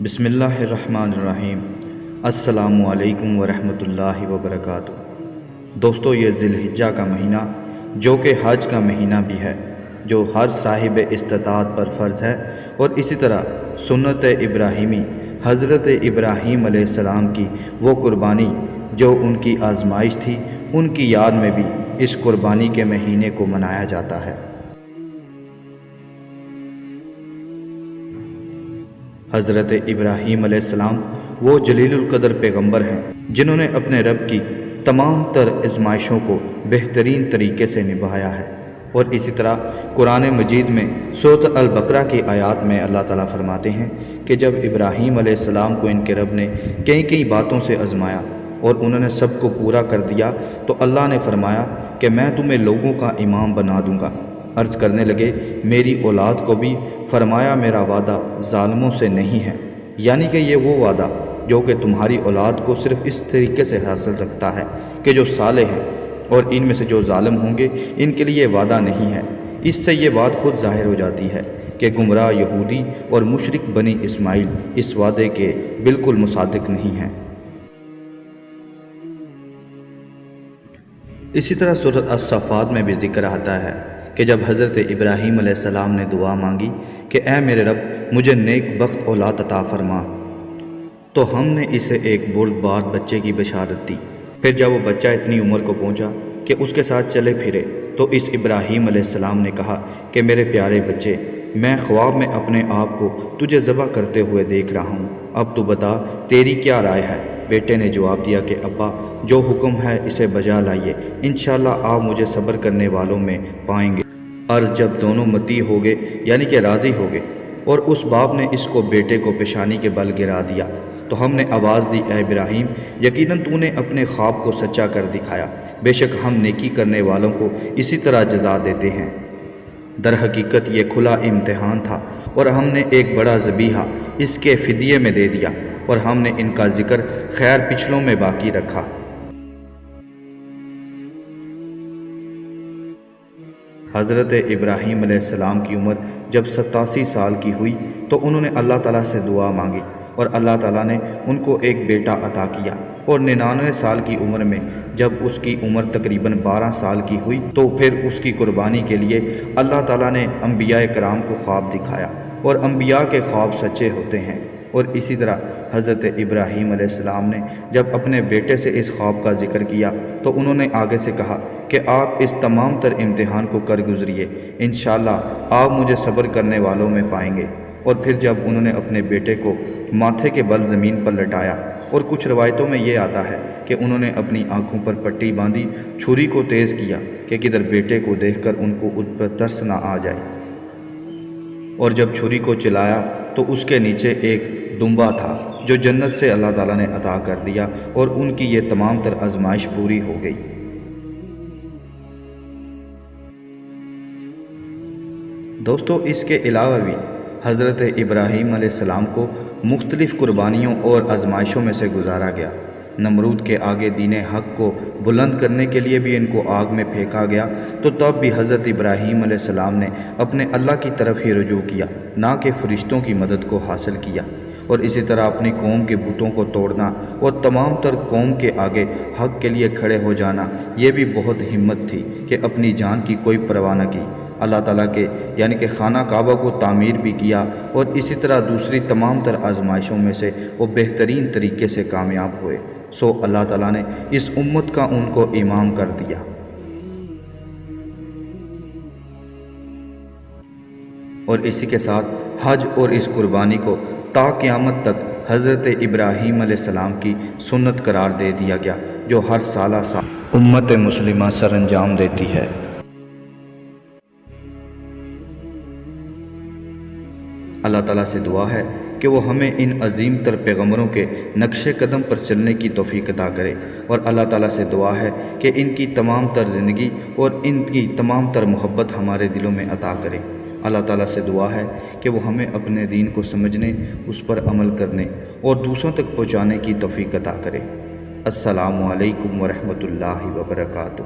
بسم اللہ الرحمن الرحیم۔ السلام علیکم ورحمۃ اللہ وبرکاتہ۔ دوستو، یہ ذی الحجہ کا مہینہ جو کہ حج کا مہینہ بھی ہے، جو ہر صاحب استطاعت پر فرض ہے، اور اسی طرح سنت ابراہیمی حضرت ابراہیم علیہ السلام کی وہ قربانی جو ان کی آزمائش تھی، ان کی یاد میں بھی اس قربانی کے مہینے کو منایا جاتا ہے۔ حضرت ابراہیم علیہ السلام وہ جلیل القدر پیغمبر ہیں جنہوں نے اپنے رب کی تمام تر آزمائشوں کو بہترین طریقے سے نبھایا ہے۔ اور اسی طرح قرآن مجید میں سورۃ البقرہ کی آیات میں اللہ تعالیٰ فرماتے ہیں کہ جب ابراہیم علیہ السلام کو ان کے رب نے کئی باتوں سے آزمایا اور انہوں نے سب کو پورا کر دیا، تو اللہ نے فرمایا کہ میں تمہیں لوگوں کا امام بنا دوں گا۔ عرض کرنے لگے میری اولاد کو بھی، فرمایا میرا وعدہ ظالموں سے نہیں ہے، یعنی کہ یہ وہ وعدہ جو کہ تمہاری اولاد کو صرف اس طریقے سے حاصل رکھتا ہے کہ جو صالح ہیں، اور ان میں سے جو ظالم ہوں گے ان کے لیے وعدہ نہیں ہے۔ اس سے یہ بات خود ظاہر ہو جاتی ہے کہ گمراہ یہودی اور مشرک بنی اسماعیل اس وعدے کے بالکل مصادق نہیں ہیں۔ اسی طرح سورۃ الصافات میں بھی ذکر آتا ہے کہ جب حضرت ابراہیم علیہ السلام نے دعا مانگی کہ اے میرے رب مجھے نیک بخت اولاد عطا فرما، تو ہم نے اسے ایک بردبار بچے کی بشارت دی۔ پھر جب وہ بچہ اتنی عمر کو پہنچا کہ اس کے ساتھ چلے پھرے، تو اس ابراہیم علیہ السلام نے کہا کہ میرے پیارے بچے، میں خواب میں اپنے آپ کو تجھے ذبح کرتے ہوئے دیکھ رہا ہوں، اب تو بتا تیری کیا رائے ہے؟ بیٹے نے جواب دیا کہ ابا جو حکم ہے اسے بجا لائیے، انشاءاللہ آپ مجھے صبر کرنے والوں میں پائیں گے۔ عرض جب دونوں متی ہو گئے، یعنی کہ راضی ہو گئے، اور اس باپ نے اس کو بیٹے کو پیشانی کے بل گرا دیا، تو ہم نے آواز دی اے ابراہیم، یقیناً تو نے اپنے خواب کو سچا کر دکھایا، بے شک ہم نیکی کرنے والوں کو اسی طرح جزا دیتے ہیں۔ در حقیقت یہ کھلا امتحان تھا، اور ہم نے ایک بڑا ذبیحہ اس کے فدیے میں دے دیا، اور ہم نے ان کا ذکر خیر پچھلوں میں باقی رکھا۔ حضرت ابراہیم علیہ السلام کی عمر جب 87 سال کی ہوئی تو انہوں نے اللہ تعالیٰ سے دعا مانگی، اور اللہ تعالیٰ نے ان کو ایک بیٹا عطا کیا۔ اور 99 سال کی عمر میں جب اس کی عمر تقریباً 12 سال کی ہوئی تو پھر اس کی قربانی کے لیے اللہ تعالیٰ نے انبیاء کرام کو خواب دکھایا، اور انبیاء کے خواب سچے ہوتے ہیں۔ اور اسی طرح حضرت ابراہیم علیہ السلام نے جب اپنے بیٹے سے اس خواب کا ذکر کیا تو انہوں نے آگے سے کہا کہ آپ اس تمام تر امتحان کو کر گزریے، انشاءاللہ آپ مجھے صبر کرنے والوں میں پائیں گے۔ اور پھر جب انہوں نے اپنے بیٹے کو ماتھے کے بل زمین پر لٹایا، اور کچھ روایتوں میں یہ آتا ہے کہ انہوں نے اپنی آنکھوں پر پٹی باندھی، چھری کو تیز کیا کہ کدھر بیٹے کو دیکھ کر ان کو ان پر ترس نہ آ جائے، اور جب چھری کو چلایا تو اس کے نیچے ایک دمبا تھا جو جنت سے اللہ تعالیٰ نے عطا کر دیا، اور ان کی یہ تمام تر آزمائش پوری ہو گئی۔ دوستو، اس کے علاوہ بھی حضرت ابراہیم علیہ السلام کو مختلف قربانیوں اور آزمائشوں میں سے گزارا گیا۔ نمرود کے آگے دین حق کو بلند کرنے کے لیے بھی ان کو آگ میں پھینکا گیا، تو تب بھی حضرت ابراہیم علیہ السلام نے اپنے اللہ کی طرف ہی رجوع کیا، نہ کہ فرشتوں کی مدد کو حاصل کیا۔ اور اسی طرح اپنی قوم کے بتوں کو توڑنا اور تمام تر قوم کے آگے حق کے لیے کھڑے ہو جانا، یہ بھی بہت ہمت تھی کہ اپنی جان کی کوئی پرواہ نہ کی۔ اللہ تعالیٰ کے یعنی کہ خانہ کعبہ کو تعمیر بھی کیا، اور اسی طرح دوسری تمام تر آزمائشوں میں سے وہ بہترین طریقے سے کامیاب ہوئے۔ سو اللہ تعالیٰ نے اس امت کا ان کو امام کر دیا۔ اور اسی کے ساتھ حج اور اس قربانی کو تا قیامت تک حضرت ابراہیم علیہ السلام کی سنت قرار دے دیا گیا، جو ہر سالہ سال امت مسلمہ سر انجام دیتی ہے۔ اللہ تعالیٰ سے دعا ہے کہ وہ ہمیں ان عظیم تر پیغمبروں کے نقش قدم پر چلنے کی توفیق عطا کرے، اور اللہ تعالیٰ سے دعا ہے کہ ان کی تمام تر زندگی اور ان کی تمام تر محبت ہمارے دلوں میں عطا کرے۔ اللہ تعالیٰ سے دعا ہے کہ وہ ہمیں اپنے دین کو سمجھنے، اس پر عمل کرنے اور دوسروں تک پہنچانے کی توفیق عطا کرے۔ السلام علیکم ورحمۃ اللہ وبرکاتہ۔